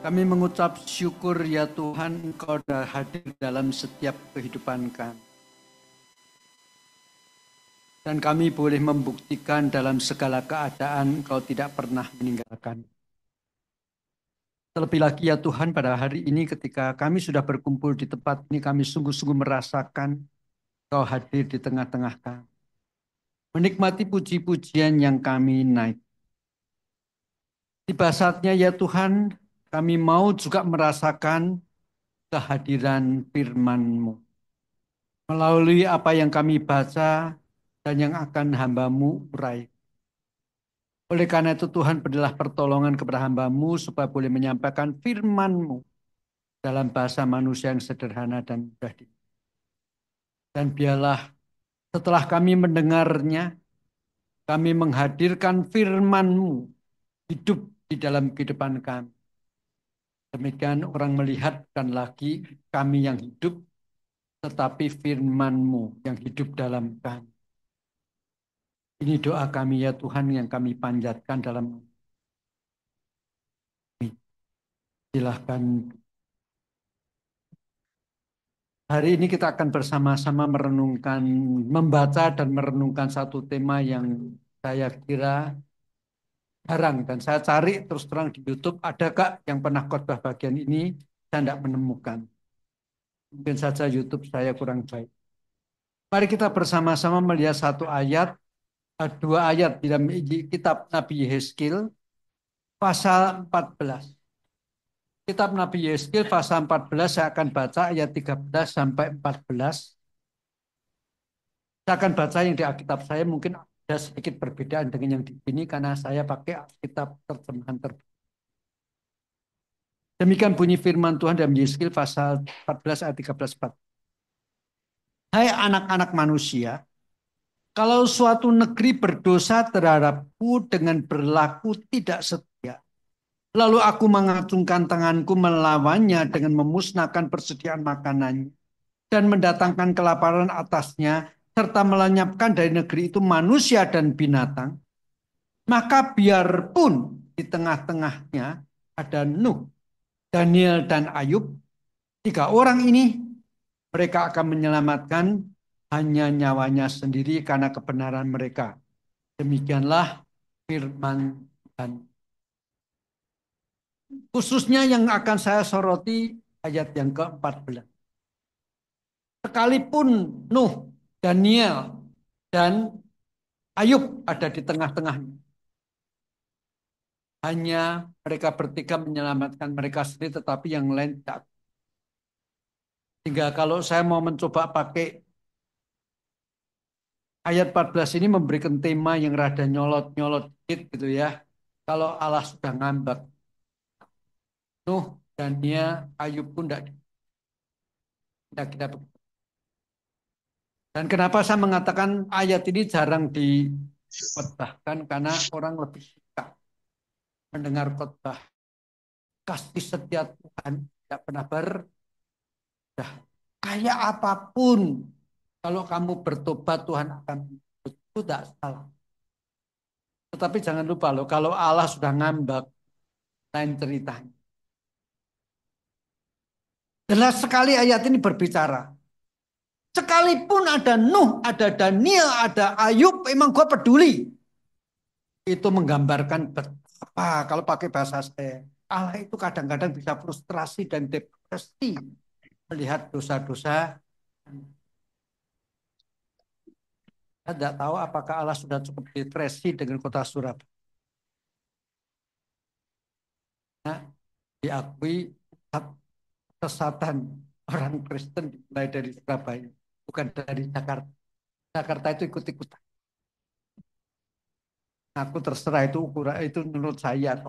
Kami mengucap syukur ya Tuhan, Engkau sudah hadir dalam setiap kehidupan kami. Dan kami boleh membuktikan dalam segala keadaan Engkau tidak pernah meninggalkan. Terlebih lagi ya Tuhan, pada hari ini ketika kami sudah berkumpul di tempat ini, kami sungguh-sungguh merasakan Engkau hadir di tengah-tengah kami. Menikmati puji-pujian yang kami naik. Tiba saatnya ya Tuhan, kami mau juga merasakan kehadiran firman-Mu. Melalui apa yang kami baca dan yang akan hamba-Mu urai. Oleh karena itu Tuhan berilah pertolongan kepada hamba-Mu supaya boleh menyampaikan firman-Mu dalam bahasa manusia yang sederhana dan mudah. Dan biarlah setelah kami mendengarnya, kami menghadirkan firman-Mu hidup di dalam kehidupan kami. Demikian orang melihat bukan lagi kami yang hidup, tetapi firman-Mu yang hidup dalam kami. Ini doa kami ya Tuhan yang kami panjatkan dalam. Silahkan. Hari ini kita akan bersama-sama merenungkan, membaca dan merenungkan satu tema yang saya kira jarang. Dan saya cari terus terang di YouTube, adakah yang pernah khotbah bagian ini? Saya tidak menemukan. Mungkin saja YouTube saya kurang baik. Mari kita bersama-sama melihat satu ayat, dua ayat di dalam kitab Nabi Yehezkiel, pasal 14. Kitab Nabi Yehezkiel pasal 14, saya akan baca ayat 13 sampai 14. Saya akan baca yang di Alkitab saya, mungkin ada sedikit perbedaan dengan yang di sini karena saya pakai Alkitab terjemahan terbaru. Demikian bunyi firman Tuhan dalam Yehezkiel pasal 14 ayat 13. Hai anak-anak manusia, kalau suatu negeri berdosa terhadapku dengan berlaku tidak setia, lalu aku mengacungkan tanganku melawannya dengan memusnahkan persediaan makanannya dan mendatangkan kelaparan atasnya, serta melenyapkan dari negeri itu manusia dan binatang, maka biarpun di tengah-tengahnya ada Nuh, Daniel, dan Ayub, tiga orang ini, mereka akan menyelamatkan hanya nyawanya sendiri karena kebenaran mereka. Demikianlah firman Tuhan. Khususnya yang akan saya soroti ayat yang ke-14. Sekalipun Nuh, Daniel, dan Ayub ada di tengah-tengahnya, hanya mereka bertiga menyelamatkan mereka sendiri, tetapi yang lain tidak. Sehingga kalau saya mau mencoba pakai ayat 14 ini memberikan tema yang rada nyolot-nyolot gitu ya. Kalau Allah sudah ngambek, Nuh, Daniel, Ayub pun tidak kita. Dan kenapa saya mengatakan ayat ini jarang dikhotbahkan, karena orang lebih suka mendengar khotbah kasih setia Tuhan, tidak pernah kayak apapun, kalau kamu bertobat Tuhan akan itu tidak salah. Tetapi jangan lupa loh, kalau Allah sudah ngambek, lain ceritanya. Jelas sekali ayat ini berbicara. Sekalipun ada Nuh, ada Daniel, ada Ayub, memang gue peduli. Itu menggambarkan betapa, kalau pakai bahasa saya, Allah itu kadang-kadang bisa frustrasi dan depresi melihat dosa-dosa. Saya tidak tahu apakah Allah sudah cukup depresi dengan kota Surabaya. Nah, diakui kesesatan orang Kristen mulai dari Surabaya, bukan dari Jakarta. Jakarta itu ikut-ikutan. Aku terserah itu ukuran itu menurut saya.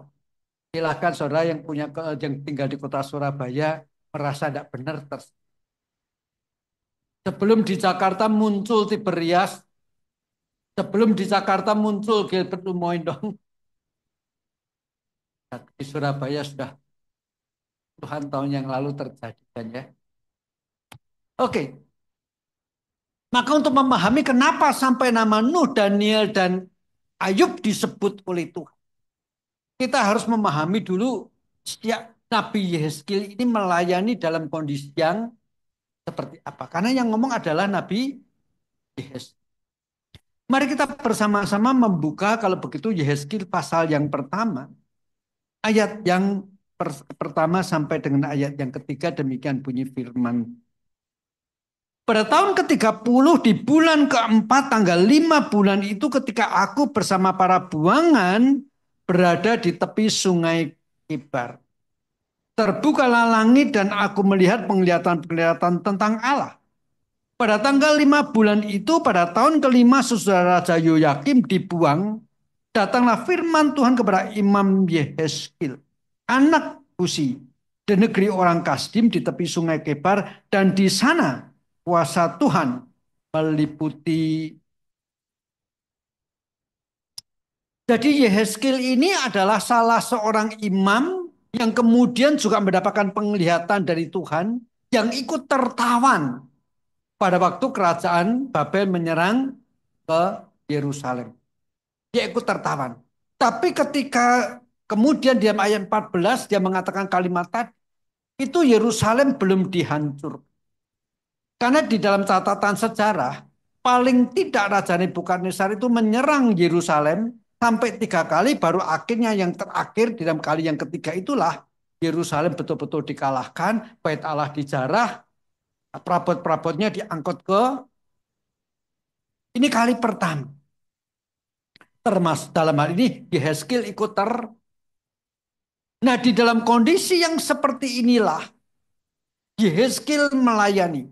Silakan saudara yang yang tinggal di kota Surabaya merasa tidak benar. Sebelum di Jakarta muncul Tiberias, sebelum di Jakarta muncul Gilbert Lumoindong, di Surabaya sudah puluhan tahun yang lalu terjadi kan ya. Oke. Maka untuk memahami kenapa sampai nama Nuh, Daniel, dan Ayub disebut oleh Tuhan, kita harus memahami dulu Nabi Yehezkiel ini melayani dalam kondisi yang seperti apa? Karena yang ngomong adalah Nabi Yehezkiel. Mari kita bersama-sama membuka kalau begitu Yehezkiel pasal yang pertama. Ayat yang pertama sampai dengan ayat yang ketiga demikian bunyi firman. Pada tahun ke-30 di bulan keempat tanggal 5 bulan itu ketika aku bersama para buangan berada di tepi sungai Kibar. Terbukalah langit dan aku melihat penglihatan-penglihatan tentang Allah. Pada tanggal 5 bulan itu, pada tahun kelima sesudah Raja Yoyakim dibuang, datanglah firman Tuhan kepada Imam Yehezkiel, anak Busi, di negeri orang Kasdim di tepi sungai Kebar, dan di sana kuasa Tuhan meliputi. Jadi Yehezkiel ini adalah salah seorang imam yang kemudian juga mendapatkan penglihatan dari Tuhan yang ikut tertawan pada waktu kerajaan Babel menyerang ke Yerusalem. Dia ikut tertawan. Tapi ketika kemudian di ayat 14 dia mengatakan kalimat tadi, itu Yerusalem belum dihancur. Karena di dalam catatan sejarah, paling tidak Raja Nebukadnezar itu menyerang Yerusalem sampai 3 kali, baru akhirnya yang terakhir di dalam kali yang ketiga itulah Yerusalem betul-betul dikalahkan, bait Allah dijarah, perabot-perabotnya diangkut ke, ini kali pertama. Termasuk dalam hal ini Yehezkiel ikut Nah, di dalam kondisi yang seperti inilah Yehezkiel melayani.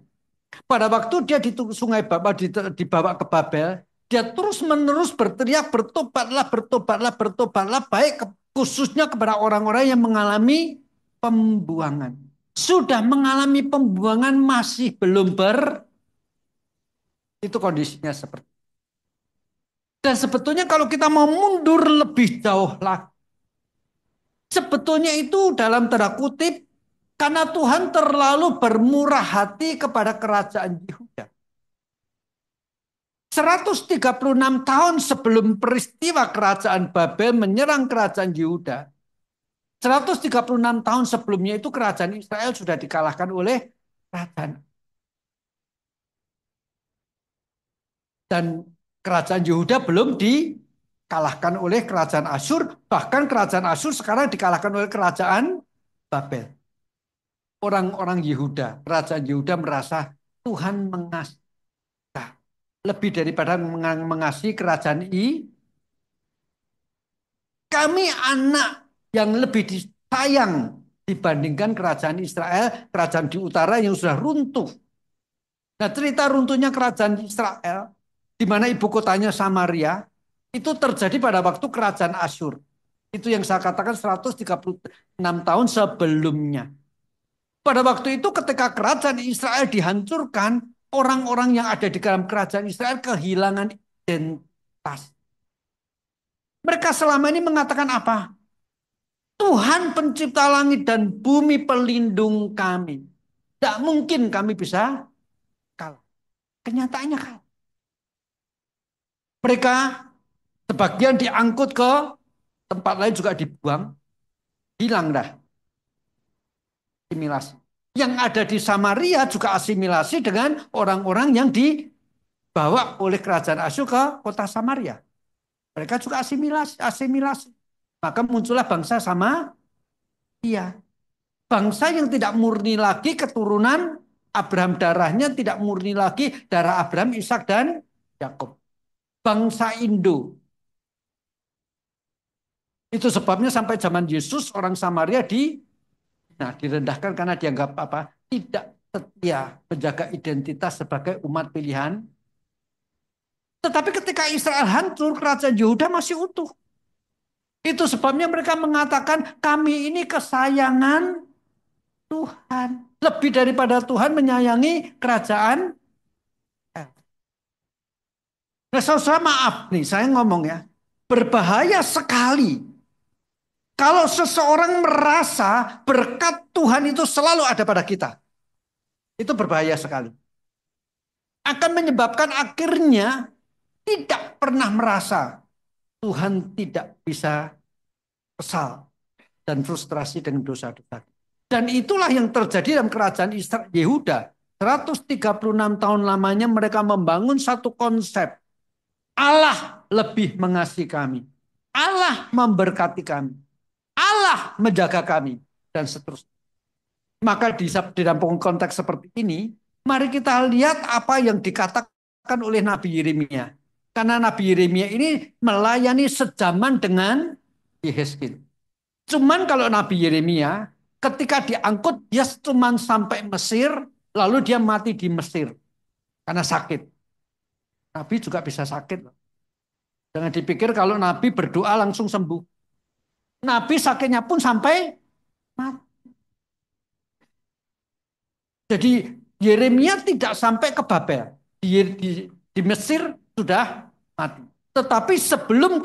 Pada waktu dia di Sungai Baba dibawa ke Babel, dia terus-menerus berteriak bertobatlah, bertobatlah, bertobatlah, baik khususnya kepada orang-orang yang mengalami pembuangan. Sudah mengalami pembuangan masih belum itu kondisinya seperti. Dan sebetulnya kalau kita mau mundur lebih jauh lagi, sebetulnya itu dalam tanda kutip karena Tuhan terlalu bermurah hati kepada kerajaan Yehuda. 136 tahun sebelum peristiwa kerajaan Babel menyerang kerajaan Yehuda. 136 tahun sebelumnya itu kerajaan Israel sudah dikalahkan oleh kerajaan. Dan kerajaan Yehuda belum dikalahkan oleh kerajaan Asyur. Bahkan kerajaan Asyur sekarang dikalahkan oleh kerajaan Babel. Orang-orang Yehuda, kerajaan Yehuda merasa Tuhan mengasihi lebih daripada mengasihi kerajaan kami anak yang lebih disayang dibandingkan kerajaan Israel, kerajaan di utara yang sudah runtuh. Nah, cerita runtuhnya kerajaan Israel, di mana ibu kotanya Samaria, itu terjadi pada waktu kerajaan Asyur. Itu yang saya katakan 136 tahun sebelumnya. Pada waktu itu ketika kerajaan Israel dihancurkan, orang-orang yang ada di dalam kerajaan Israel kehilangan identitas. Mereka selama ini mengatakan apa? Tuhan pencipta langit dan bumi pelindung kami. Tidak mungkin kami bisa kalah. Kenyataannya kalah. Mereka sebagian diangkut ke tempat lain juga dibuang. Hilang dah. Asimilasi. Yang ada di Samaria juga asimilasi dengan orang-orang yang dibawa oleh kerajaan Asyur ke kota Samaria. Mereka juga asimilasi. Maka muncullah bangsa Samaria. Bangsa yang tidak murni lagi keturunan Abraham, darahnya tidak murni lagi darah Abraham, Ishak dan Yakub. Bangsa Indo. Itu sebabnya sampai zaman Yesus orang Samaria direndahkan karena dianggap apa? Tidak setia menjaga identitas sebagai umat pilihan. Tetapi ketika Israel hancur, kerajaan Yehuda masih utuh. Itu sebabnya mereka mengatakan kami ini kesayangan Tuhan. Lebih daripada Tuhan menyayangi kerajaan. Nah, saudara maaf nih, saya ngomong ya. Berbahaya sekali kalau seseorang merasa berkat Tuhan itu selalu ada pada kita. Itu berbahaya sekali. Akan menyebabkan akhirnya tidak pernah merasa Tuhan tidak bisa kesal dan frustrasi dengan dosa-dosa. Dan itulah yang terjadi dalam kerajaan Yehuda. 136 tahun lamanya mereka membangun satu konsep. Allah lebih mengasihi kami. Allah memberkati kami. Allah menjaga kami. Dan seterusnya. Maka di dalam konteks seperti ini, mari kita lihat apa yang dikatakan oleh Nabi Yeremia. Karena Nabi Yeremia ini melayani sejaman dengan Yehezkiel. Cuman kalau Nabi Yeremia ketika diangkut dia cuma sampai Mesir, lalu dia mati di Mesir karena sakit. Nabi juga bisa sakit. Jangan dipikir kalau Nabi berdoa langsung sembuh. Nabi sakitnya pun sampai mati. Jadi Yeremia tidak sampai ke Babel. Di Mesir sudah mati. Tetapi sebelum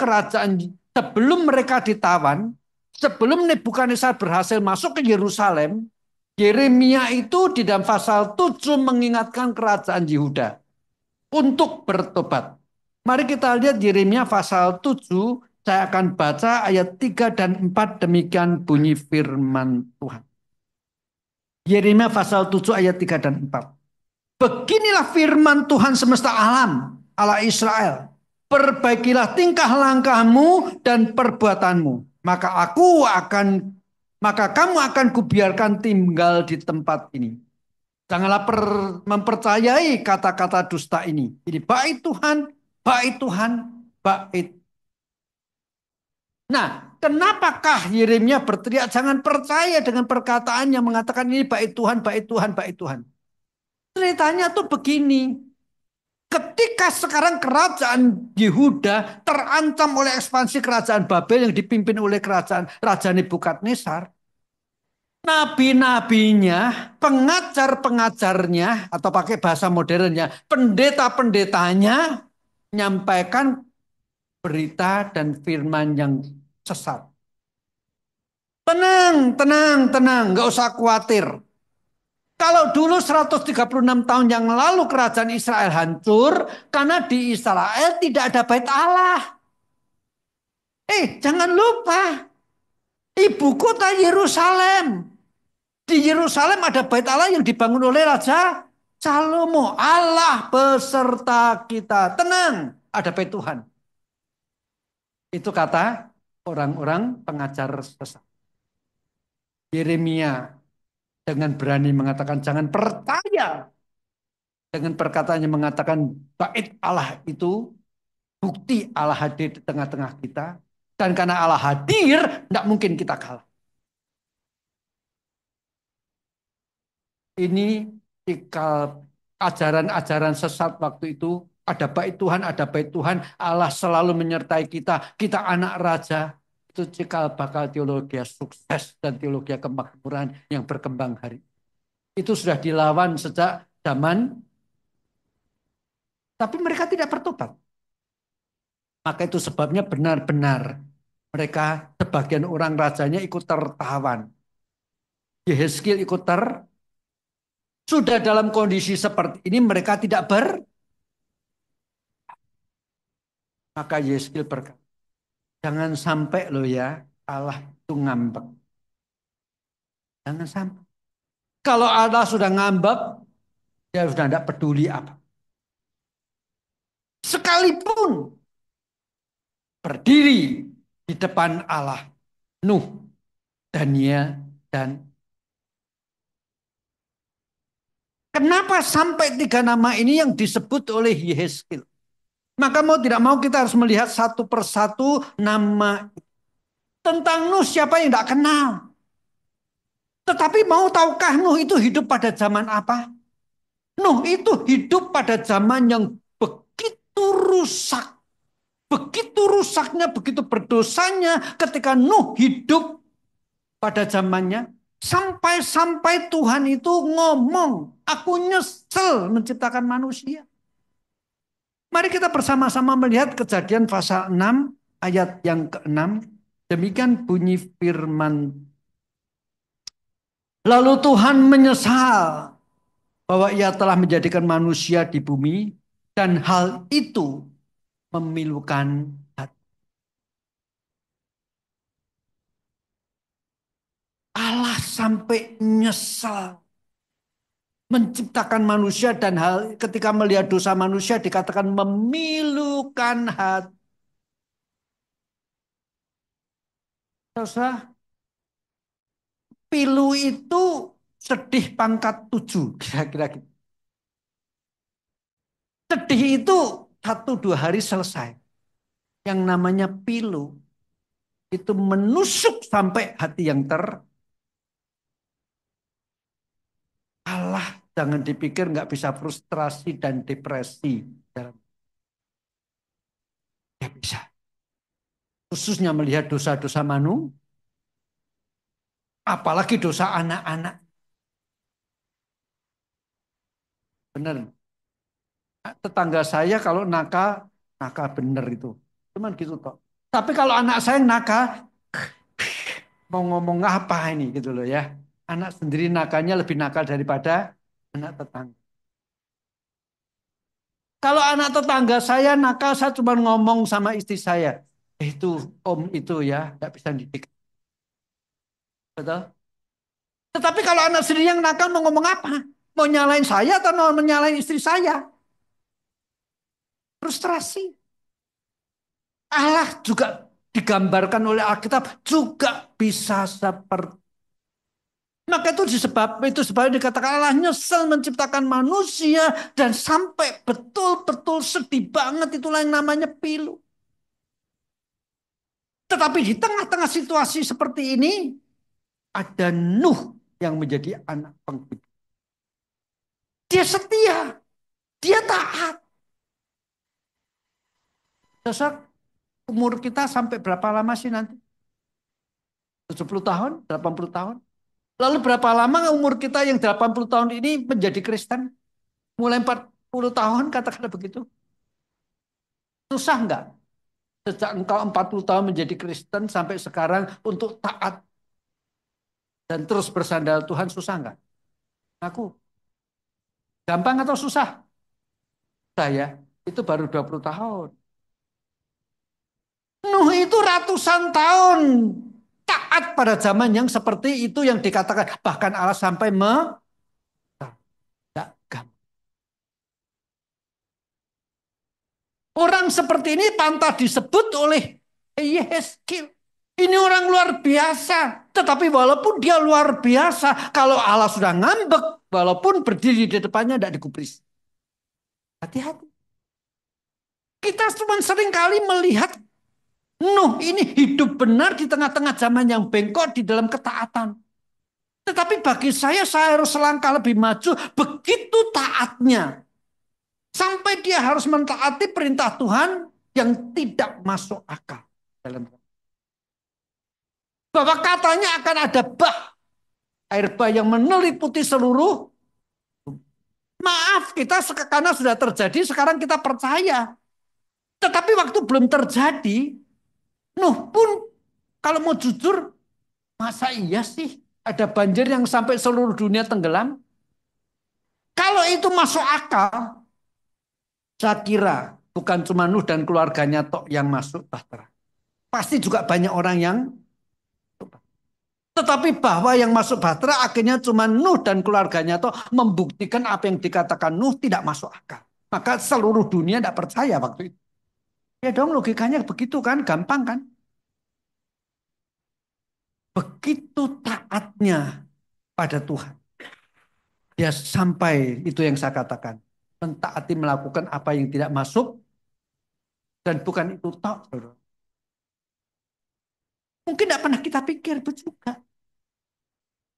mereka ditawan, sebelum Nebukadnezar berhasil masuk ke Yerusalem, Yeremia itu di dalam pasal 7 mengingatkan kerajaan Yehuda untuk bertobat. Mari kita lihat Yeremia pasal 7, saya akan baca ayat 3 dan 4, demikian bunyi firman Tuhan. Yeremia pasal 7 ayat 3 dan 4. Beginilah firman Tuhan semesta alam, Allah Israel. Perbaikilah tingkah langkahmu dan perbuatanmu, maka kamu akan kubiarkan tinggal di tempat ini. Janganlah mempercayai kata-kata dusta ini. Ini baik Tuhan, baik Tuhan, baik. Nah, kenapakah Yeremia berteriak jangan percaya dengan perkataan yang mengatakan ini baik Tuhan, baik Tuhan, baik Tuhan. Ceritanya tuh begini. Ketika sekarang kerajaan Yehuda terancam oleh ekspansi kerajaan Babel yang dipimpin oleh kerajaan Raja Nebukadnezar, nabi-nabinya, pengajar-pengajarnya, atau pakai bahasa modernnya, pendeta-pendetanya, menyampaikan berita dan firman yang sesat. Tenang, tenang, tenang, nggak usah khawatir. Kalau dulu 136 tahun yang lalu kerajaan Israel hancur, karena di Israel tidak ada bait Allah. Jangan lupa, ibu kota Yerusalem. Di Yerusalem ada bait Allah yang dibangun oleh Raja Salomo. Allah beserta kita. Tenang, ada bait Tuhan. Itu kata orang-orang pengajar sesat. Yeremia dengan berani mengatakan jangan percaya. Dengan perkataannya mengatakan bait Allah itu bukti Allah hadir di tengah-tengah kita. Dan karena Allah hadir, tidak mungkin kita kalah. Ini cikal ajaran-ajaran sesat waktu itu. Ada bait Tuhan, ada bait Tuhan. Allah selalu menyertai kita. Kita anak raja. Itu cikal bakal teologi sukses dan teologi kemakmuran yang berkembang hari. Itu sudah dilawan sejak zaman. Tapi mereka tidak bertobat. Maka itu sebabnya benar-benar mereka sebagian orang rajanya ikut tertawan. Yehezkiel ikut sudah dalam kondisi seperti ini mereka tidak maka Yehezkiel berkata, jangan sampai loh ya Allah itu ngambek. Jangan sampai. Kalau Allah sudah ngambek, dia sudah tidak peduli apa. Sekalipun berdiri di depan Allah, Nuh, Daniel, dan kenapa sampai 3 nama ini yang disebut oleh Yehezkiel? Maka mau tidak mau kita harus melihat satu persatu nama. Tentang Nuh siapa yang tidak kenal? Tetapi mau tahukah Nuh itu hidup pada zaman apa? Nuh itu hidup pada zaman yang begitu rusak. Begitu rusaknya, begitu berdosanya ketika Nuh hidup pada zamannya. Sampai-sampai Tuhan itu ngomong, aku nyesel menciptakan manusia. Mari kita bersama-sama melihat Kejadian pasal 6 ayat yang ke-6. Demikian bunyi firman. Lalu Tuhan menyesal bahwa ia telah menjadikan manusia di bumi dan hal itu memilukan hati. sampai nyesal menciptakan manusia dan hal ketika melihat dosa manusia dikatakan memilukan hati. Dosa pilu itu sedih pangkat 7 kira-kira gitu. Sedih itu 1-2 hari selesai. Yang namanya pilu itu menusuk sampai hati yang Allah. Jangan dipikir nggak bisa frustrasi dan depresi. Ya bisa. Khususnya melihat dosa-dosa apalagi dosa anak-anak. Benar. Tetangga saya kalau nakal, nakal bener itu. Cuman gitu toh. Tapi kalau anak saya yang nakal, mau ngomong apa ini gitu loh ya. Anak sendiri nakalnya lebih nakal daripada anak tetangga. Kalau anak tetangga saya nakal, saya cuma ngomong sama istri saya. Itu om itu ya, nggak bisa didik. Betul? Tetapi kalau anak sendiri yang nakal mau ngomong apa? Mau nyalain saya atau mau menyalain istri saya? Frustrasi. Allah juga digambarkan oleh Alkitab juga bisa seperti maka itu sebabnya dikatakan Allah nyesel menciptakan manusia dan sampai betul-betul sedih banget itulah yang namanya pilu. Tetapi di tengah-tengah situasi seperti ini ada Nuh yang menjadi anak penghibur. Dia setia, dia taat. Dasar umur kita sampai berapa lama sih nanti? 70 tahun, 80 tahun? Lalu berapa lama umur kita yang 80 tahun ini menjadi Kristen? Mulai 40 tahun katakanlah begitu. Susah enggak? Sejak engkau 40 tahun menjadi Kristen sampai sekarang untuk taat dan terus bersandar Tuhan susah enggak? Aku gampang atau susah? Saya itu baru 20 tahun. Nuh itu ratusan tahun taat pada zaman yang seperti itu yang dikatakan bahkan Allah sampai orang seperti ini pantas disebut oleh Yehezkiel. Ini orang luar biasa. Tetapi walaupun dia luar biasa, kalau Allah sudah ngambek, walaupun berdiri di depannya tidak digubris. Hati-hati. Kita cuma sering kali melihat Nuh ini hidup benar di tengah-tengah zaman yang bengkok di dalam ketaatan. Tetapi bagi saya harus selangkah lebih maju. Begitu taatnya. Sampai dia harus mentaati perintah Tuhan yang tidak masuk akal. Bahwa katanya akan ada bah. Air bah yang meneliputi seluruh. Maaf kita karena sudah terjadi sekarang kita percaya. Tetapi waktu belum terjadi. Nuh pun kalau mau jujur. Masa iya sih ada banjir yang sampai seluruh dunia tenggelam? Kalau itu masuk akal. Saya kira bukan cuma Nuh dan keluarganya tok yang masuk bahtera. Pasti juga banyak orang yang tetapi bahwa yang masuk bahtera akhirnya cuma Nuh dan keluarganya tok membuktikan apa yang dikatakan Nuh tidak masuk akal. Maka seluruh dunia tidak percaya waktu itu. Ya dong logikanya begitu kan, gampang kan. Begitu taatnya pada Tuhan. Ya sampai itu yang saya katakan. Mentaati melakukan apa yang tidak masuk. Dan bukan itu tok. Mungkin tidak pernah kita pikir juga.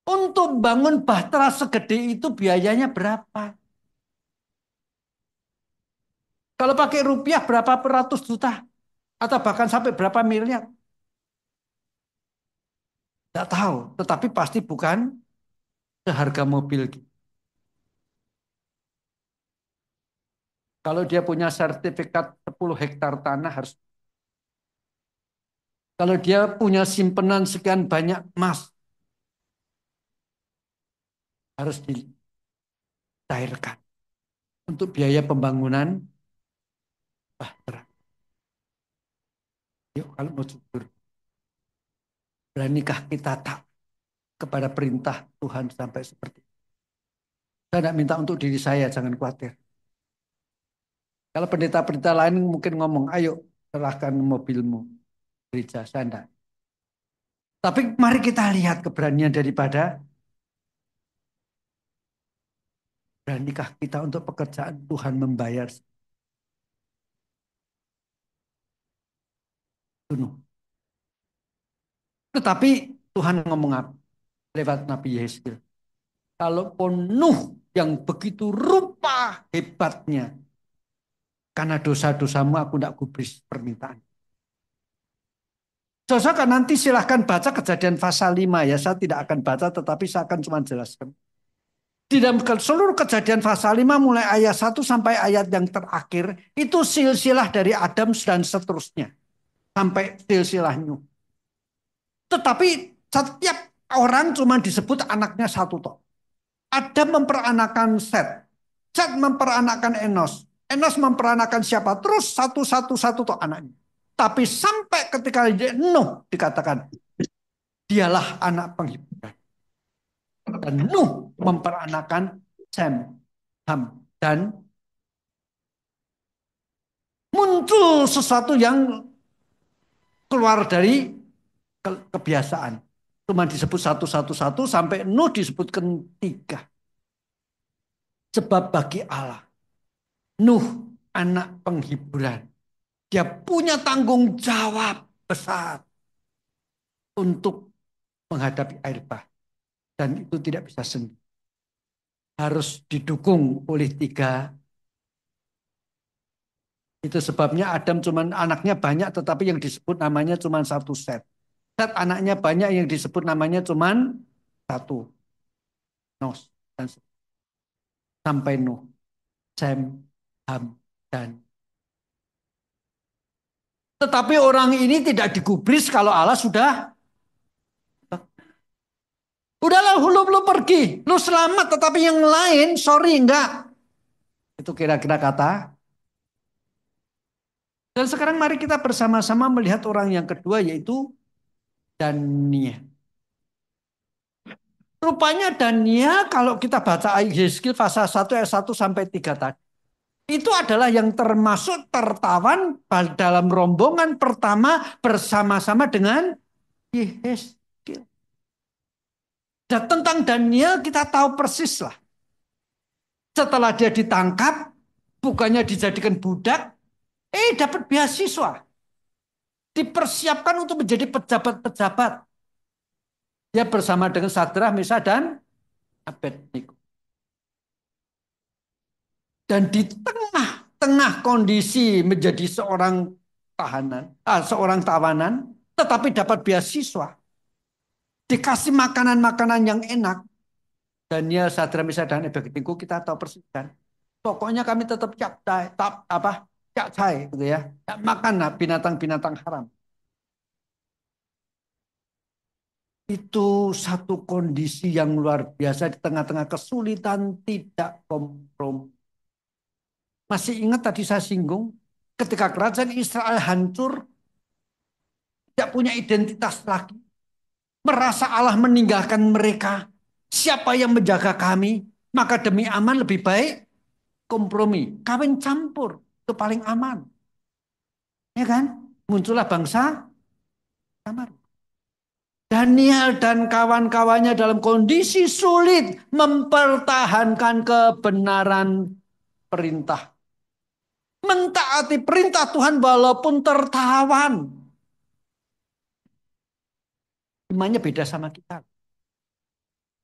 Untuk bangun bahtera segede itu biayanya berapa? Kalau pakai rupiah berapa ratus juta? Atau bahkan sampai berapa miliar? Tidak tahu. Tetapi pasti bukan seharga mobil. Kalau dia punya sertifikat 10 hektar tanah harus. Kalau dia punya simpenan sekian banyak emas harus dicairkan untuk biaya pembangunan bahtera. Yuk kalau mau jujur, beranikah kita tak kepada perintah Tuhan sampai seperti itu. Saya tidak minta untuk diri saya, jangan khawatir. Kalau pendeta-pendeta lain mungkin ngomong, ayo serahkan mobilmu gereja, saya enggak. Tapi mari kita lihat keberanian daripada beranikah kita untuk pekerjaan Tuhan membayar penuh. Tetapi Tuhan ngomong apa? Lewat Nabi Yesaya. Kalaupun Nuh yang begitu rupa hebatnya, karena dosa-dosamu aku tidak gubris permintaan. Saudara nanti silahkan baca Kejadian pasal 5 ya. Saya tidak akan baca tetapi saya akan cuma jelaskan. Di dalam seluruh Kejadian pasal 5 mulai ayat 1 sampai ayat yang terakhir itu silsilah dari Adam dan seterusnya sampai silsilah Nuh. Tetapi setiap orang cuma disebut anaknya satu toh. Adam memperanakan Set. Set memperanakan Enos. Enos memperanakan siapa? Terus satu toh anaknya. Tapi sampai ketika Nuh dikatakan dialah anak penghiburan. Dan Nuh memperanakan Sem, Ham, dan muncul sesuatu yang keluar dari kebiasaan. Cuma disebut satu sampai Nuh disebutkan 3. Sebab bagi Allah, Nuh anak penghiburan. Dia punya tanggung jawab besar untuk menghadapi air bah. Dan itu tidak bisa sendiri. Harus didukung oleh 3. Itu sebabnya Adam cuman anaknya banyak tetapi yang disebut namanya cuma 1 Set. Set anaknya banyak yang disebut namanya cuma 1. Nos dan sampai Nuh, Sem, Ham, dan. Tetapi orang ini tidak digubris kalau Allah sudah. Udahlah lu pergi, lu selamat tetapi yang lain sorry enggak. Itu kira-kira kata. Dan sekarang mari kita bersama-sama melihat orang yang kedua yaitu Daniel. Rupanya Daniel kalau kita baca Yeskil pasal 1 ayat 1 sampai 3 tadi. Itu adalah yang termasuk tertawan dalam rombongan pertama bersama-sama dengan Yeskil. Dan tentang Daniel kita tahu persis lah. Setelah dia ditangkap, bukannya dijadikan budak, dapat beasiswa. Dipersiapkan untuk menjadi pejabat-pejabat. Dia bersama dengan Sadrah, Mesah, dan Abednego. Dan di tengah kondisi menjadi seorang tawanan, tetapi dapat beasiswa. Dikasih makanan-makanan yang enak. Daniel, Sadrah, Mesah, dan Abednego kita tahu persis kan. Pokoknya kami tetap cacai gitu ya. Makan binatang-binatang haram. Itu satu kondisi yang luar biasa di tengah-tengah kesulitan tidak kompromi. Masih ingat tadi saya singgung ketika kerajaan Israel hancur, tidak punya identitas lagi. Merasa Allah meninggalkan mereka. Siapa yang menjaga kami? Maka demi aman lebih baik kompromi. Kawin campur itu paling aman. Ya kan? Muncullah bangsa Samar. Daniel dan kawan-kawannya dalam kondisi sulit mempertahankan kebenaran perintah. Mentaati perintah Tuhan walaupun tertawan. Imannya beda sama kita.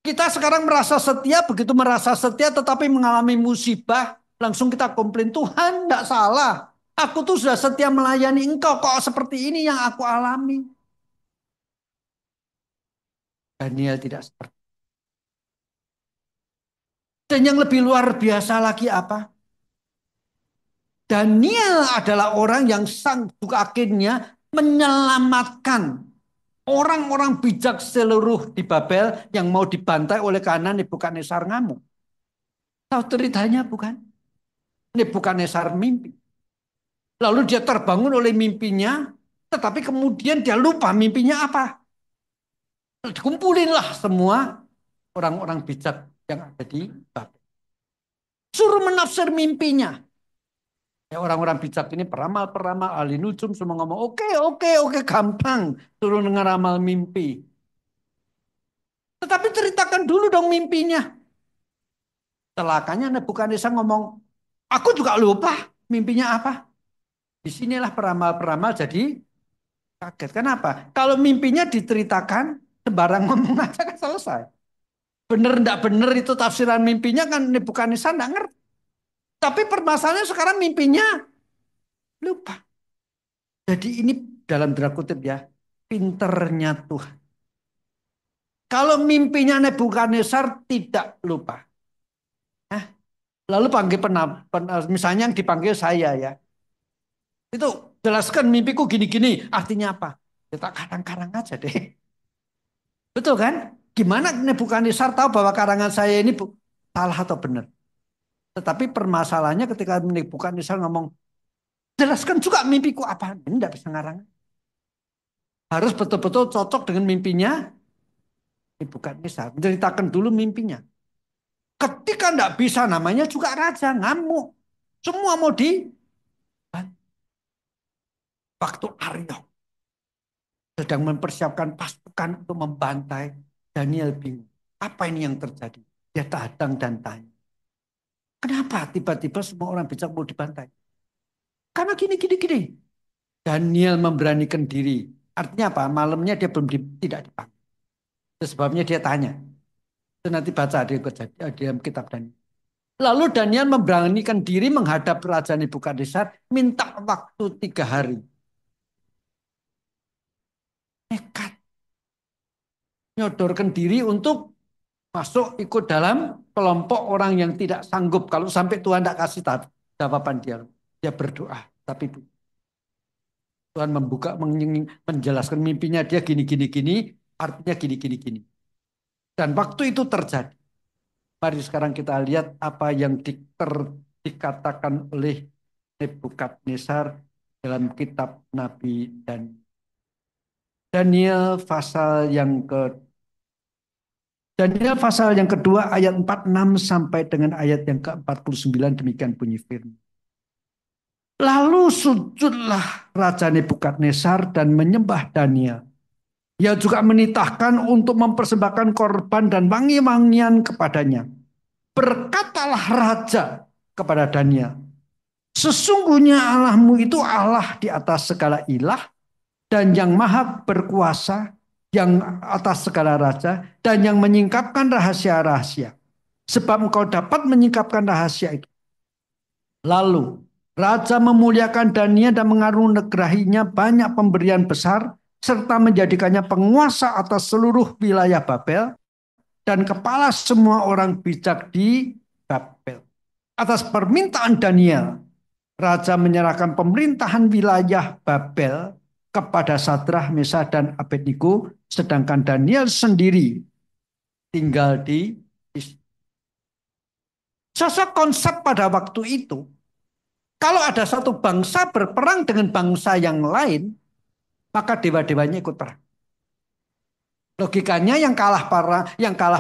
Kita sekarang merasa setia, begitu merasa setia tetapi mengalami musibah, langsung kita komplain, Tuhan tidak salah. Aku tuh sudah setia melayani engkau, kok seperti ini yang aku alami. Daniel tidak seperti. Dan yang lebih luar biasa lagi apa? Daniel adalah orang yang sanggup akhirnya menyelamatkan orang-orang bijak seluruh di Babel yang mau dibantai oleh kanan Nebukadnezar ngamuk. Tahu ceritanya bukan? Nebukadnezar mimpi. Lalu dia terbangun oleh mimpinya, tetapi kemudian dia lupa mimpinya apa. Dikumpulinlah semua orang-orang bijak yang ada di Babel. Suruh menafsir mimpinya. Ya, orang-orang bijak ini peramal-peramal, ahli nujum semua ngomong, oke, oke, oke, gampang. Suruh ngeramal mimpi. Tetapi ceritakan dulu dong mimpinya. Celakanya Nebukadnezar ngomong, aku juga lupa mimpinya apa. Disinilah peramal-peramal jadi kaget. Kenapa? Kalau mimpinya diceritakan, sembarang ngomong aja kan selesai. Bener enggak bener itu tafsiran mimpinya kan Nebukadnezar enggak ngerti. Tapi permasalahannya sekarang mimpinya lupa. Jadi ini dalam tanda kutip ya, pinternya Tuhan. Kalau mimpinya Nebukadnezar tidak lupa. Nah, lalu panggil misalnya yang dipanggil saya ya. Itu jelaskan mimpiku gini-gini. Artinya apa? Kita karang-karang aja deh. Betul kan? Gimana Nebukadnezar tahu bahwa karangan saya ini salah atau benar? Tetapi permasalahannya ketika Nebukadnezar ngomong, jelaskan juga mimpiku apa? Ini tidak bisa ngarang. Harus betul-betul cocok dengan mimpinya Nebukadnezar. Menceritakan dulu mimpinya. Ketika tidak bisa namanya juga raja, ngamuk. Semua mau di waktu Aryok sedang mempersiapkan pasukan untuk membantai, Daniel bingung. Apa ini yang terjadi? Dia datang dan tanya. Kenapa tiba-tiba semua orang bijak mau dibantai? Karena gini, gini, gini. Daniel memberanikan diri. Artinya apa? Malamnya dia belum tidak dipanggil. Itu sebabnya dia tanya. Itu nanti baca di kitab Daniel. Lalu Daniel memberanikan diri menghadap Raja Nebukadnezar, minta waktu 3 hari. Nekat. Nyodorkan diri untuk masuk ikut dalam kelompok orang yang tidak sanggup. Kalau sampai Tuhan tidak kasih jawaban dia. Dia berdoa. Tapi Tuhan membuka, menjelaskan mimpinya dia gini, gini, gini. Artinya gini, gini, gini. Dan waktu itu terjadi. Mari sekarang kita lihat apa yang dikatakan oleh Nebukadnezar dalam kitab Nabi dan Daniel pasal yang kedua ayat 46 sampai dengan ayat yang ke-49 demikian bunyi firman. Lalu sujudlah Raja Nebukadnezar dan menyembah Daniel. Ia juga menitahkan untuk mempersembahkan korban dan wangi-wangian kepadanya. Berkatalah Raja kepada Daniel, sesungguhnya Allahmu itu Allah di atas segala ilah dan yang maha berkuasa, yang atas segala raja, dan yang menyingkapkan rahasia-rahasia. Sebab engkau dapat menyingkapkan rahasia itu. Lalu Raja memuliakan Daniel dan mengaruniainya banyak pemberian besar, serta menjadikannya penguasa atas seluruh wilayah Babel, dan kepala semua orang bijak di Babel. Atas permintaan Daniel, Raja menyerahkan pemerintahan wilayah Babel kepada Sadrah, Mesah, dan Abednego, sedangkan Daniel sendiri tinggal di sosok konsep pada waktu itu. Kalau ada satu bangsa berperang dengan bangsa yang lain, maka dewa-dewanya ikut perang. Logikanya yang kalah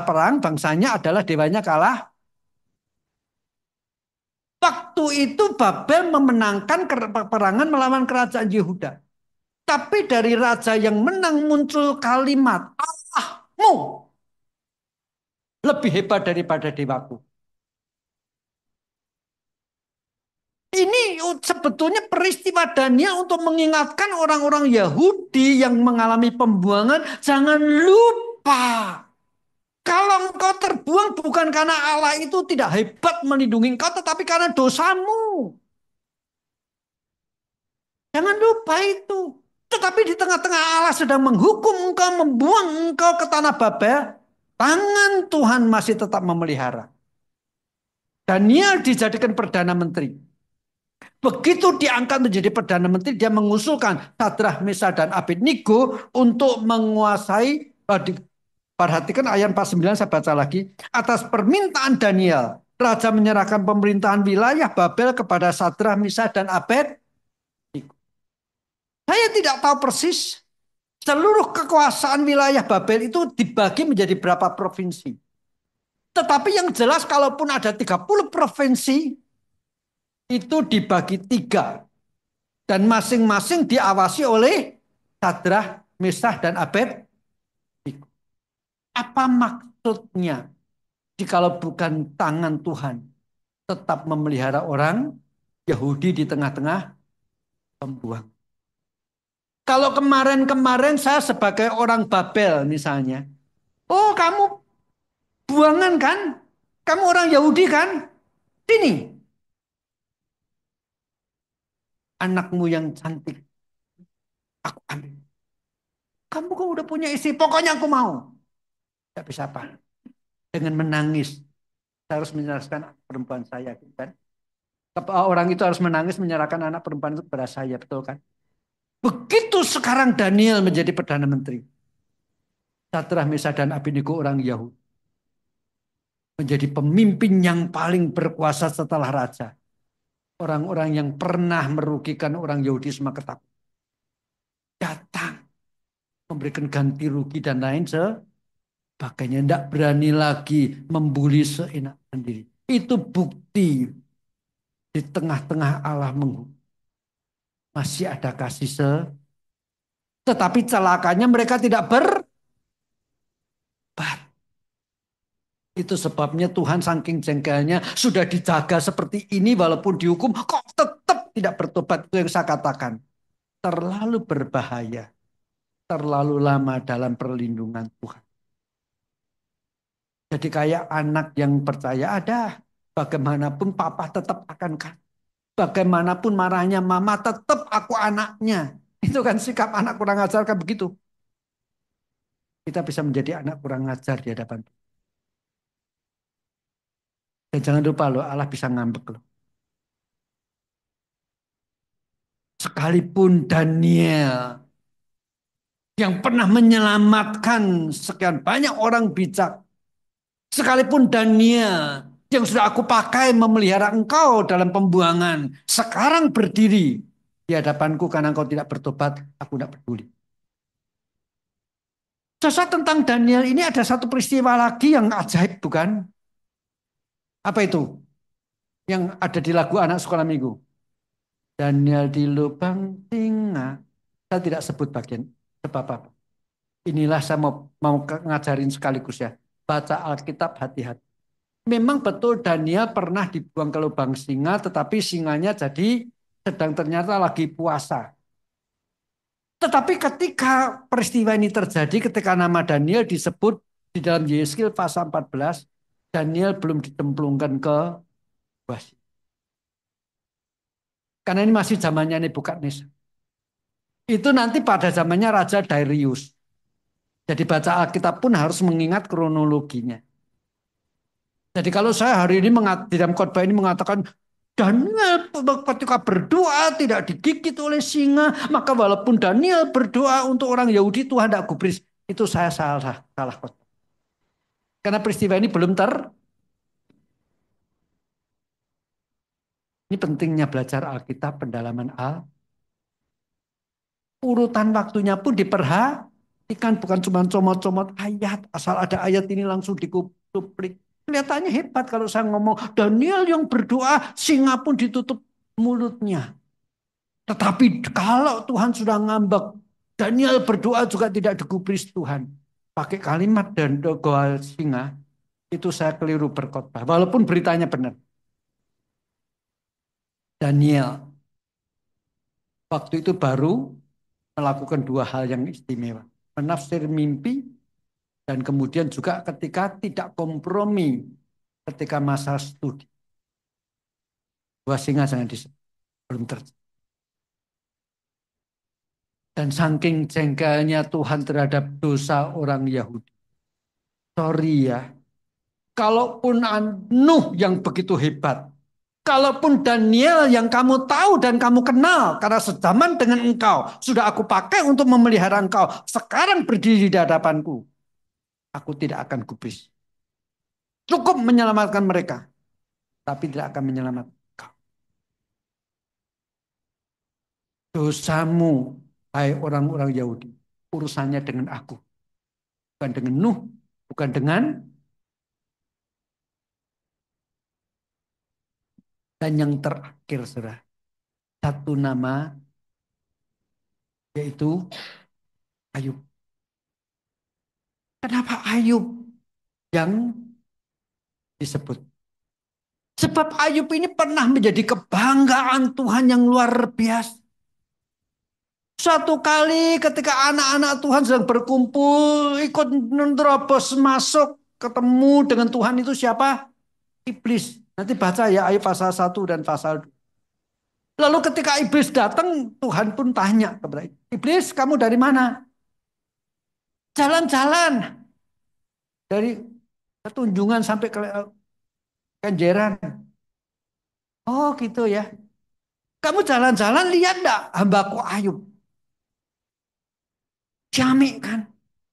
perang bangsanya adalah dewanya kalah. Waktu itu Babel memenangkan peperangan melawan kerajaan Yehuda. Tapi dari raja yang menang muncul kalimat, Allahmu lebih hebat daripada dewaku. Ini sebetulnya peristiwa Daniel untuk mengingatkan orang-orang Yahudi yang mengalami pembuangan, jangan lupa. Kalau engkau terbuang bukan karena Allah itu tidak hebat melindungi engkau, tetapi karena dosamu. Jangan lupa itu. Tetapi di tengah-tengah Allah sedang menghukum engkau, membuang engkau ke tanah Babel, tangan Tuhan masih tetap memelihara. Daniel dijadikan Perdana Menteri. Begitu diangkat menjadi Perdana Menteri, dia mengusulkan Sadrah, Mesah, dan Abednego untuk menguasai, perhatikan ayat 49 saya baca lagi. Atas permintaan Daniel, Raja menyerahkan pemerintahan wilayah Babel kepada Sadrah, Mesah, dan Abednego. Saya tidak tahu persis Seluruh kekuasaan wilayah Babel itu dibagi menjadi berapa provinsi. Tetapi yang jelas kalaupun ada 30 provinsi, itu dibagi tiga. Dan masing-masing diawasi oleh Sadrah, Mesah, dan Abed. Apa maksudnya? Jikalau bukan tangan Tuhan tetap memelihara orang Yahudi di tengah-tengah pembuang. Kalau kemarin-kemarin saya sebagai orang Babel misalnya. Oh, kamu buangan kan? Kamu orang Yahudi kan? Sini, anakmu yang cantik. Aku ambil. Kamu kok udah punya istri, pokoknya aku mau. Tidak bisa apa. Dengan menangis. Saya harus menyerahkan perempuan saya. Kan? Orang itu harus menangis menyerahkan anak perempuan itu kepada saya. Betul kan? Begitu sekarang Daniel menjadi Perdana Menteri. Sadrah, Mesah, dan Abednego orang Yahudi. Menjadi pemimpin yang paling berkuasa setelah raja. Orang-orang yang pernah merugikan orang Yahudi semua ketakutan. Datang. Memberikan ganti rugi dan lain sebagainya. Tidak berani lagi membuli seenak sendiri. Itu bukti di tengah-tengah Allah menghukum. Masih ada kasih tetapi celakanya mereka tidak berbat. Itu sebabnya Tuhan saking jengkelnya sudah dijaga seperti ini walaupun dihukum kok tetap tidak bertobat. Itu yang saya katakan. Terlalu berbahaya. Terlalu lama dalam perlindungan Tuhan. Jadi kayak anak yang percaya ada. Bagaimanapun papa tetap akan kan. Bagaimanapun marahnya mama tetap aku anaknya. Itu kan sikap anak kurang ajar kan begitu. Kita bisa menjadi anak kurang ajar di hadapan Tuhan. Dan jangan lupa loh Allah bisa ngambek loh. Sekalipun Daniel yang pernah menyelamatkan sekian banyak orang bijak. Sekalipun Daniel yang sudah aku pakai memelihara engkau dalam pembuangan. Sekarang berdiri di hadapanku karena engkau tidak bertobat. Aku tidak peduli. Sasa tentang Daniel ini ada satu peristiwa lagi yang ajaib bukan? Apa itu? Yang ada di lagu anak sekolah minggu. Daniel di lubang singa. Saya tidak sebut bagian sebab apa. Inilah saya mau ngajarin sekaligus ya. Baca Alkitab hati-hati. Memang betul Daniel pernah dibuang ke lubang singa, tetapi singanya jadi sedang ternyata lagi puasa. Tetapi ketika peristiwa ini terjadi, ketika nama Daniel disebut di dalam Yeskil pasal 14, Daniel belum ditemplungkan ke basi. Karena ini masih zamannya Nebukadnezar. Itu nanti pada zamannya Raja Darius. Jadi baca Alkitab pun harus mengingat kronologinya. Jadi kalau saya hari ini di dalam khotbah ini mengatakan Daniel ketika berdoa tidak digigit oleh singa, maka walaupun Daniel berdoa untuk orang Yahudi Tuhan tidak gubris, itu saya salah khotbah. Karena peristiwa ini belum ini pentingnya belajar Alkitab, pendalaman urutan waktunya pun diperhatikan, bukan cuma comot-comot ayat, asal ada ayat ini langsung dikuplik. Kelihatannya hebat kalau saya ngomong Daniel yang berdoa, singa pun ditutup mulutnya. Tetapi kalau Tuhan sudah ngambek, Daniel berdoa juga tidak digubris Tuhan. Pakai kalimat dan doa singa, itu saya keliru berkhotbah. Walaupun beritanya benar. Daniel waktu itu baru melakukan dua hal yang istimewa. Menafsir mimpi dan kemudian juga ketika tidak kompromi ketika masa studi. Dua singa jangan disebut. Belum terjadi. Dan saking jengkelnya Tuhan terhadap dosa orang Yahudi. Sorry ya. Kalaupun Nuh yang begitu hebat. Kalaupun Daniel yang kamu tahu dan kamu kenal. Karena sezaman dengan engkau. Sudah aku pakai untuk memelihara engkau. Sekarang berdiri di hadapanku. Aku tidak akan gubris. Cukup menyelamatkan mereka. Tapi tidak akan menyelamatkan engkau. Dosamu, hai orang-orang Yahudi. urusannya dengan aku. Bukan dengan Nuh, bukan dengan, dan yang terakhir saudara. Satu nama yaitu Ayub. Kenapa Ayub yang disebut? Sebab Ayub ini pernah menjadi kebanggaan Tuhan yang luar biasa. Suatu kali ketika anak-anak Tuhan sedang berkumpul, ikut menerobos masuk, ketemu dengan Tuhan itu siapa? Iblis. Nanti baca ya Ayub pasal 1 dan pasal 2. Lalu ketika iblis datang, Tuhan pun tanya kepada iblis, kamu dari mana? Jalan-jalan. Dari Tunjungan sampai ke Kenjeran. Oh gitu ya. Kamu jalan-jalan lihat enggak hambaku Ayub? Jami kan.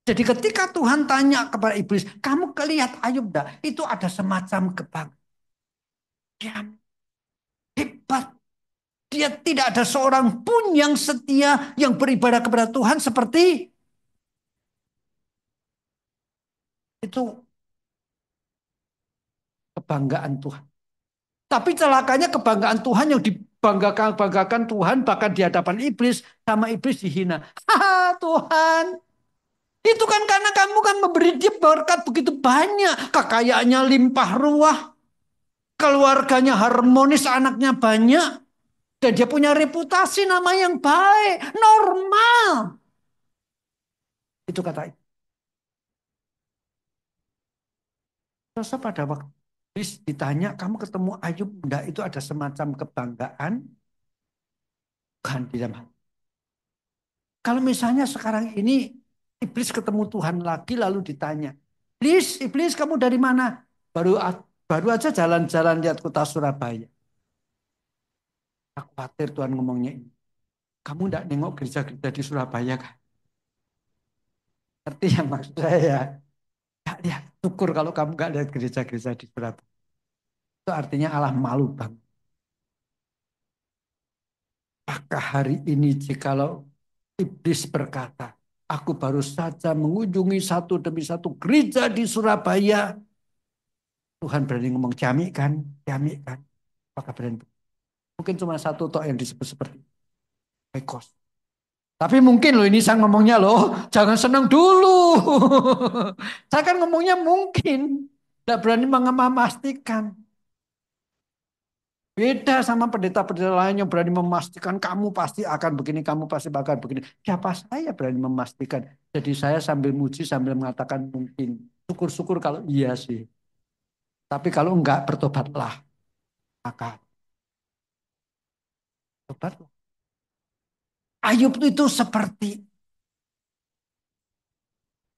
Jadi ketika Tuhan tanya kepada iblis, kamu kelihat Ayub enggak? Itu ada semacam kebanggaan. Hebat. Dia tidak ada seorang pun yang setia, yang beribadah kepada Tuhan seperti itu. Kebanggaan Tuhan. Tapi celakanya kebanggaan Tuhan yang dibanggakan Tuhan bahkan di hadapan iblis, sama iblis dihina. Haha Tuhan, itu kan karena kamu kan memberi dia berkat begitu banyak. Kekayaannya limpah ruah. Keluarganya harmonis, anaknya banyak. Dan dia punya reputasi nama yang baik. Normal. Itu kata iblis. Terus pada waktu iblis ditanya, kamu ketemu Ayub enggak? Itu ada semacam kebanggaan. Bukan di dalam hati. Kalau misalnya sekarang ini iblis ketemu Tuhan lagi lalu ditanya, iblis kamu dari mana? Baru aja jalan-jalan lihat kota Surabaya. Aku khawatir Tuhan ngomongnya ini. Kamu enggak nengok gereja-gereja di Surabaya kan? Ngerti yang maksud saya ya? Ya, lihat, syukur kalau kamu enggak lihat gereja-gereja di Surabaya. Itu artinya Allah malu bang. Apakah hari ini jikalau iblis berkata, aku baru saja mengunjungi satu demi satu gereja di Surabaya. Tuhan berani ngomong jami kan? Apakah berani? Mungkin cuma satu tok yang disebut seperti Ekos. Tapi mungkin loh ini saya ngomongnya loh, jangan senang dulu. Saya kan ngomongnya mungkin. Tidak berani memastikan. Beda sama pendeta-pendeta lain yang berani memastikan kamu pasti akan begini, kamu pasti bakal begini. Siapa saya berani memastikan? Jadi saya sambil muji, sambil mengatakan mungkin. Syukur-syukur kalau iya sih. Tapi kalau enggak, bertobatlah. Maka tobatlah. Ayub itu seperti.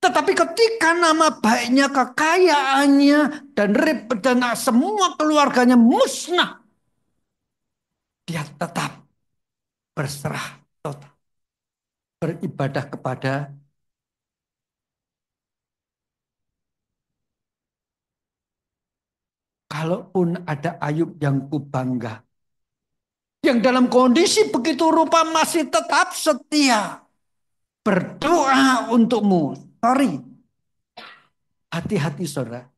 Tetapi ketika nama baiknya, kekayaannya, dan semua keluarganya musnah. Dia tetap berserah total. Beribadah kepada kalaupun ada Ayub yang kubangga. Yang dalam kondisi begitu rupa masih tetap setia. Berdoa untukmu. Sorry. Hati-hati saudara.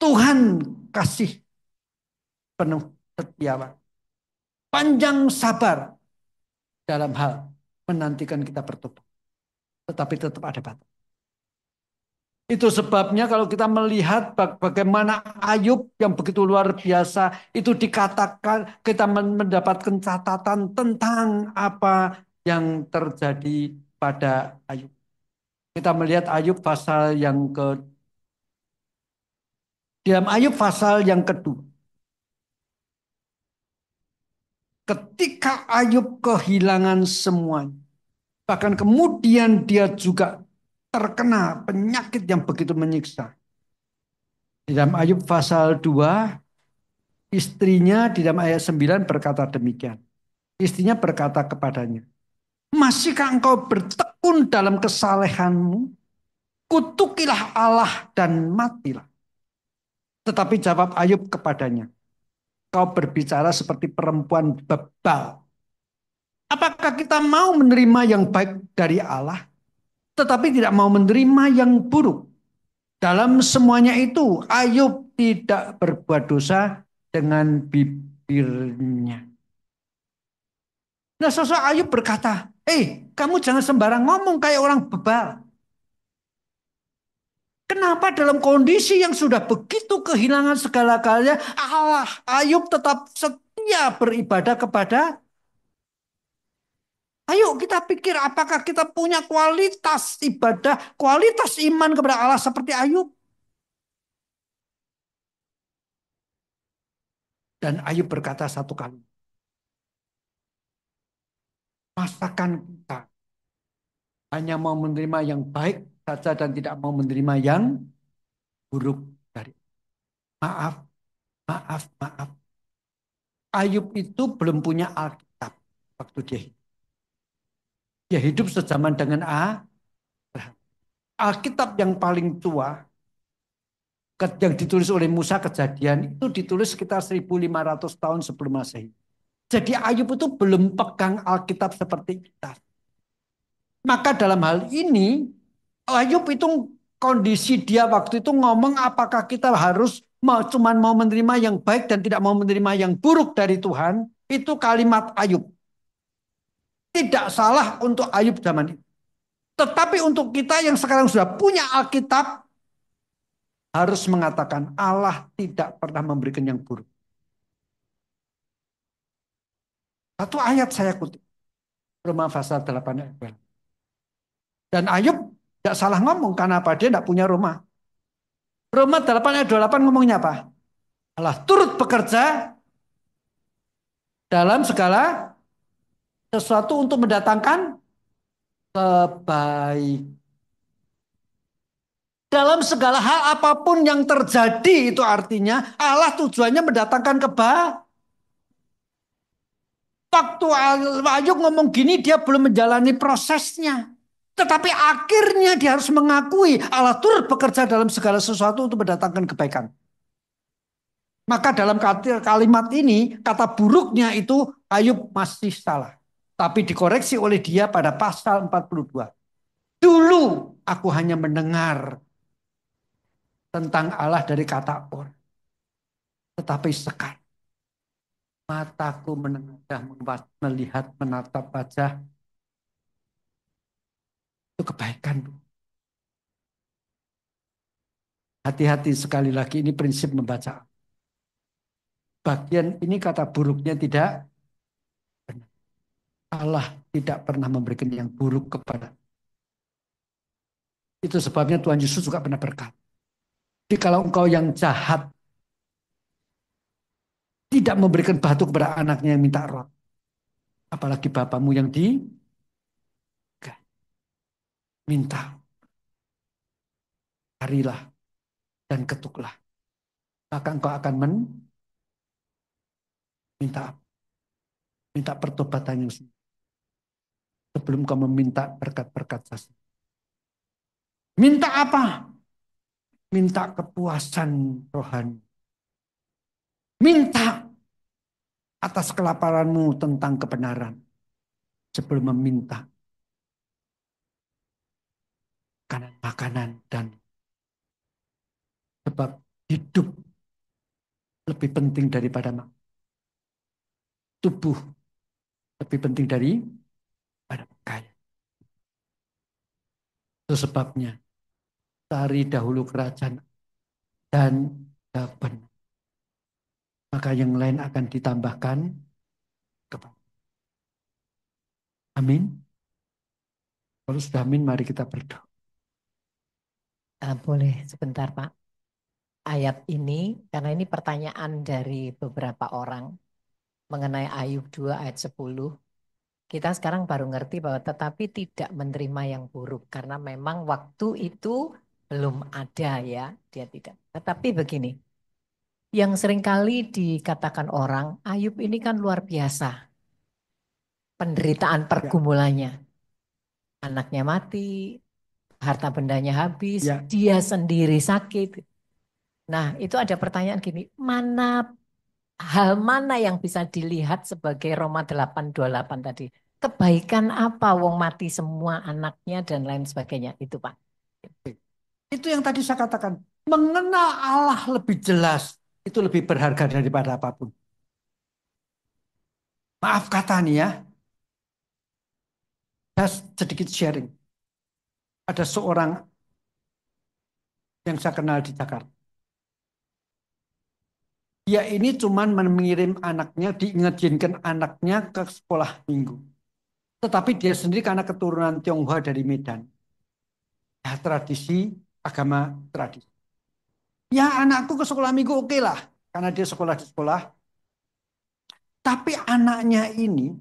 Tuhan kasih penuh setia. Panjang sabar dalam hal menantikan kita bertobat. Tetapi tetap ada batas. Itu sebabnya kalau kita melihat bagaimana Ayub yang begitu luar biasa, itu dikatakan kita mendapatkan catatan tentang apa yang terjadi pada Ayub. Kita melihat Ayub pasal yang dalam Ayub pasal yang kedua. Ketika Ayub kehilangan semuanya, bahkan kemudian dia juga terkena penyakit yang begitu menyiksa. Di dalam Ayub pasal 2, istrinya di dalam ayat 9 berkata demikian. Istrinya berkata kepadanya, masihkah engkau bertekun dalam kesalehanmu? Kutukilah Allah dan matilah. Tetapi jawab Ayub kepadanya, kau berbicara seperti perempuan bebal. Apakah kita mau menerima yang baik dari Allah? tetapi tidak mau menerima yang buruk. Dalam semuanya itu, Ayub tidak berbuat dosa dengan bibirnya. Nah, sosok Ayub berkata, kamu jangan sembarang ngomong kayak orang bebal. Kenapa dalam kondisi yang sudah begitu kehilangan segala-galanya, Allah Ayub tetap setia beribadah kepada. Ayo kita pikir apakah kita punya kualitas ibadah, kualitas iman kepada Allah seperti Ayub. Dan Ayub berkata satu kali, masakan kita hanya mau menerima yang baik saja dan tidak mau menerima yang buruk dari. Maaf, maaf, maaf. Ayub itu belum punya Alkitab waktu dia hidup. Dia hidup sezaman dengan Abraham. Alkitab yang paling tua yang ditulis oleh Musa Kejadian itu ditulis sekitar 1500 tahun sebelum Masehi. Jadi Ayub itu belum pegang Alkitab seperti kita. Maka dalam hal ini Ayub itu kondisi dia waktu itu ngomong apakah kita harus cuman mau menerima yang baik dan tidak mau menerima yang buruk dari Tuhan. Itu kalimat Ayub. Tidak salah untuk Ayub zaman itu. Tetapi untuk kita yang sekarang sudah punya Alkitab harus mengatakan Allah tidak pernah memberikan yang buruk. Satu ayat saya kutip. Roma pasal 8 ayat 2. Dan Ayub tidak salah ngomong karena apa? Dia tidak punya rumah. Roma 8 ayat 28 ngomongnya apa? Allah turut bekerja dalam segala sesuatu untuk mendatangkan kebaikan. Dalam segala hal apapun yang terjadi itu artinya Allah tujuannya mendatangkan kebaikan. Waktu Ayub ngomong gini dia belum menjalani prosesnya. Tetapi akhirnya dia harus mengakui Allah turut bekerja dalam segala sesuatu untuk mendatangkan kebaikan. Maka dalam kalimat ini kata buruknya itu Ayub masih salah. Tapi dikoreksi oleh dia pada pasal 42. Dulu aku hanya mendengar tentang Allah dari kata orang. Tetapi sekarang mataku menengadah, melihat, menatap wajah. Itu kebaikan. Hati-hati sekali lagi ini prinsip membaca. Bagian ini kata buruknya tidak benar. Allah tidak pernah memberikan yang buruk kepada. Itu sebabnya Tuhan Yesus juga pernah berkata. Jadi kalau engkau yang jahat tidak memberikan batu kepada anaknya yang minta roti. Apalagi bapamu yang minta. Carilah dan ketuklah. Maka engkau akan minta pertobatan yang sebelum kau meminta berkat-berkat sasi. Minta apa? Minta kepuasan rohani. Minta atas kelaparanmu tentang kebenaran. Sebelum meminta makanan dan sebab hidup lebih penting daripada tubuh lebih penting daripada kaya. Itu sebabnya cari dahulu kerajaan dan kebenaran. Maka yang lain akan ditambahkan kepada. Amin. Kalau sudah amin, mari kita berdoa. Boleh sebentar Pak. Ayat ini, karena ini pertanyaan dari beberapa orang mengenai Ayub 2 ayat 10. Kita sekarang baru ngerti bahwa tetapi tidak menerima yang buruk. Karena memang waktu itu belum ada ya, dia tidak. Tetapi begini, yang seringkali dikatakan orang, Ayub ini kan luar biasa. Penderitaan pergumulannya. Anaknya mati, harta bendanya habis, dia sendiri sakit. Nah, itu ada pertanyaan gini, hal mana yang bisa dilihat sebagai Roma 8:28 tadi? kebaikan apa wong mati semua anaknya dan lain sebagainya itu Pak. Itu yang tadi saya katakan. Mengenal Allah lebih jelas. Itu lebih berharga daripada apapun. Maaf kata nih ya. Saya sedikit sharing. Ada seorang yang saya kenal di Jakarta. Dia ini cuman mengirim anaknya, diizinkan anaknya ke sekolah minggu. Tetapi dia sendiri karena keturunan Tionghoa dari Medan. Ya, tradisi, agama tradisi. Ya anakku ke sekolah minggu oke lah. Karena dia sekolah di sekolah. Tapi anaknya ini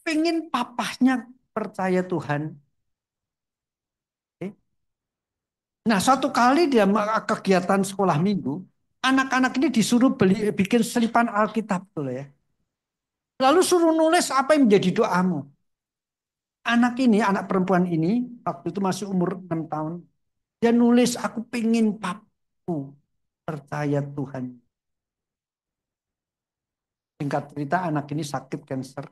pengen papahnya percaya Tuhan. Nah suatu kali dia kegiatan sekolah minggu. Anak-anak ini disuruh bikin selipan Alkitab tuh ya. Lalu suruh nulis apa yang menjadi doamu. Anak ini, anak perempuan ini, waktu itu masih umur 6 tahun. Dia nulis, aku pengen papaku percaya Tuhan. Singkat cerita anak ini sakit kanker.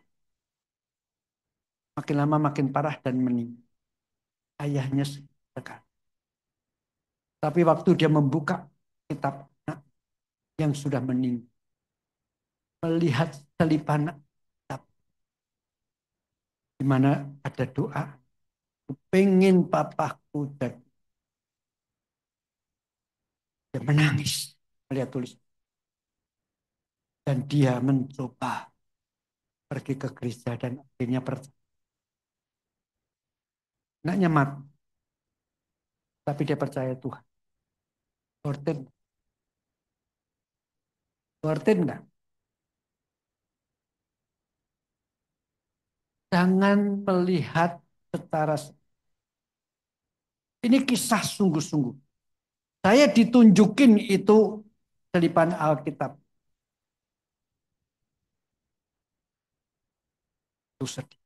Makin lama makin parah dan meninggal. Ayahnya dekat. Tapi waktu dia membuka kitab anak yang sudah meninggal. Melihat selipan kitab. Di mana ada doa. Pengen papaku jadi. Dia menangis. Melihat tulis. Dan dia mencoba pergi ke gereja dan akhirnya percaya. Anaknya mati. Tapi dia percaya Tuhan. Worth it. Worth it enggak? Jangan melihat secara. Ini kisah sungguh-sungguh. Saya ditunjukin itu selipan Alkitab. Itu sedih.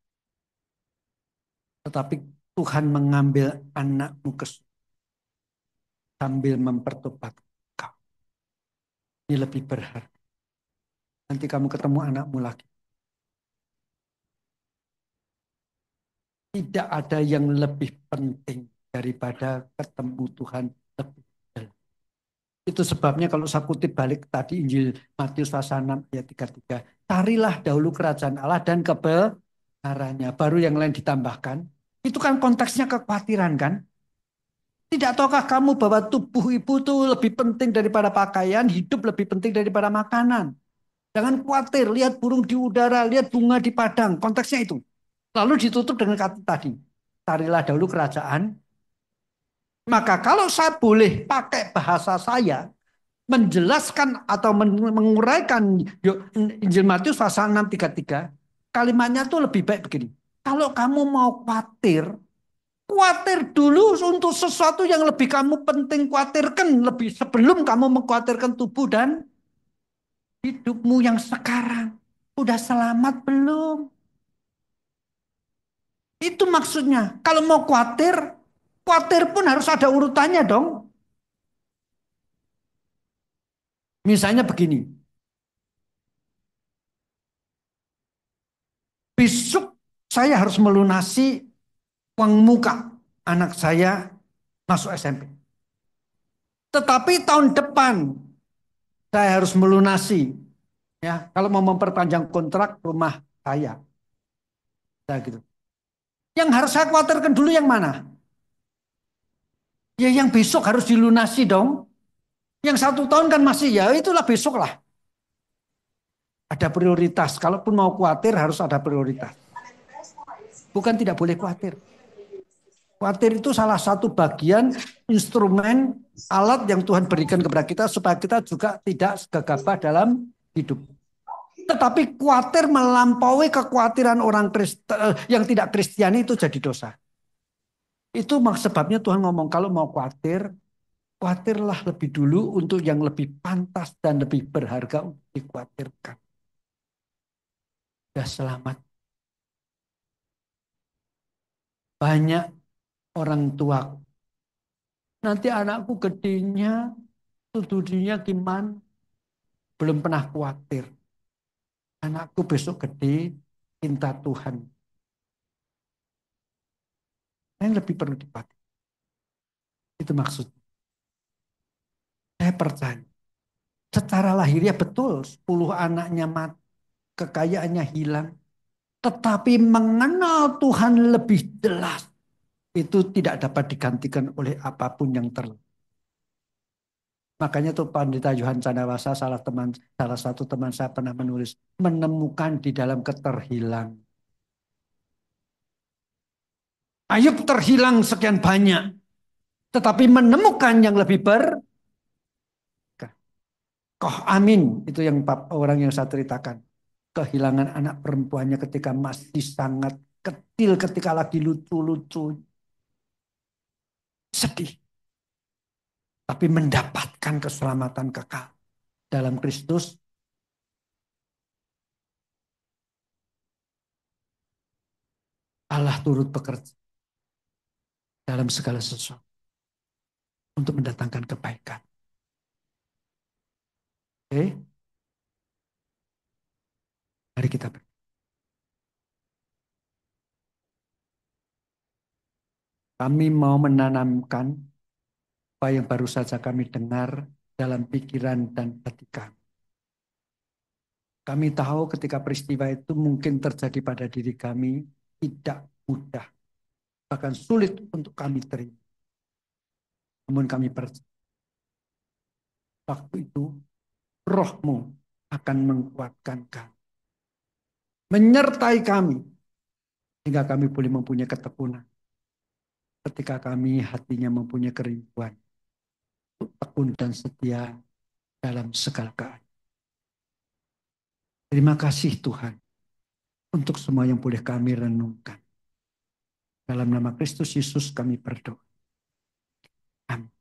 Tetapi Tuhan mengambil anakmu ke sambil mempertobatkan kau. Ini lebih berharga. Nanti kamu ketemu anakmu lagi. Tidak ada yang lebih penting daripada ketemu Tuhan lebih dalam. Itu sebabnya kalau saya kutip balik tadi Injil Matius pasal 6 ayat 33. Carilah dahulu kerajaan Allah dan kebenarannya. Baru yang lain ditambahkan. Itu kan konteksnya kekhawatiran kan. Tidak tahukah kamu bahwa tubuh ibu itu lebih penting daripada pakaian, hidup lebih penting daripada makanan. Jangan khawatir, lihat burung di udara, lihat bunga di padang. Konteksnya itu. Lalu ditutup dengan kata tadi. Carilah dahulu kerajaan. Maka kalau saya boleh pakai bahasa saya, menjelaskan atau menguraikan Injil Matius pasal 6:33, kalimatnya tuh lebih baik begini. Kalau kamu mau khawatir, khawatir dulu untuk sesuatu yang lebih kamu penting khawatirkan lebih sebelum kamu mengkhawatirkan tubuh dan hidupmu yang sekarang. Udah selamat belum? Itu maksudnya. Kalau mau khawatir, khawatir pun harus ada urutannya dong. Misalnya begini. Besok saya harus melunasi uang muka anak saya masuk SMP. Tetapi tahun depan saya harus melunasi, ya, kalau mau memperpanjang kontrak rumah saya. Ya, gitu. Yang harus saya khawatirkan dulu yang mana? Ya yang besok harus dilunasi dong. Yang 1 tahun kan masih ya itulah besok lah. Ada prioritas. Kalaupun mau khawatir harus ada prioritas. Bukan tidak boleh khawatir. Khawatir itu salah satu bagian instrumen alat yang Tuhan berikan kepada kita supaya kita juga tidak gegabah dalam hidup. Tetapi khawatir melampaui kekhawatiran orang yang tidak Kristiani itu jadi dosa. Itu sebabnya Tuhan ngomong kalau mau khawatir, khawatirlah lebih dulu untuk yang lebih pantas dan lebih berharga untuk dikhawatirkan. Sudah selamat. Banyak orang tua. Nanti anakku gedenya, studinya gimana? Belum pernah khawatir. Anakku besok gede, cinta Tuhan yang lebih perlu dipati. Itu maksud. Saya percaya. Secara lahiriah betul 10 anaknya mati, kekayaannya hilang. Tetapi mengenal Tuhan lebih jelas. Itu tidak dapat digantikan oleh apapun yang terlalu. Makanya tuh Pandita Johan Chandrawasa salah satu teman saya pernah menulis menemukan di dalam keterhilang. Ayub terhilang sekian banyak, tetapi menemukan yang lebih berkah. Koh Amin itu yang orang yang saya ceritakan. Kehilangan anak perempuannya ketika masih sangat kecil, ketika lagi lucu-lucu. Sedih. Tapi mendapatkan keselamatan kekal dalam Kristus. Allah turut bekerja dalam segala sesuatu untuk mendatangkan kebaikan. Oke, mari kita berdoa. Kami mau menanamkan apa yang baru saja kami dengar dalam pikiran dan hati kami. Kami tahu ketika peristiwa itu mungkin terjadi pada diri kami tidak mudah, bahkan sulit untuk kami terima. Namun kami percaya waktu itu Roh-Mu akan menguatkan kami, menyertai kami hingga kami boleh mempunyai ketekunan. Ketika kami hatinya mempunyai kerinduan untuk tekun dan setia dalam segala keadaan. Terima kasih Tuhan untuk semua yang boleh kami renungkan. Dalam nama Kristus Yesus kami berdoa. Amin.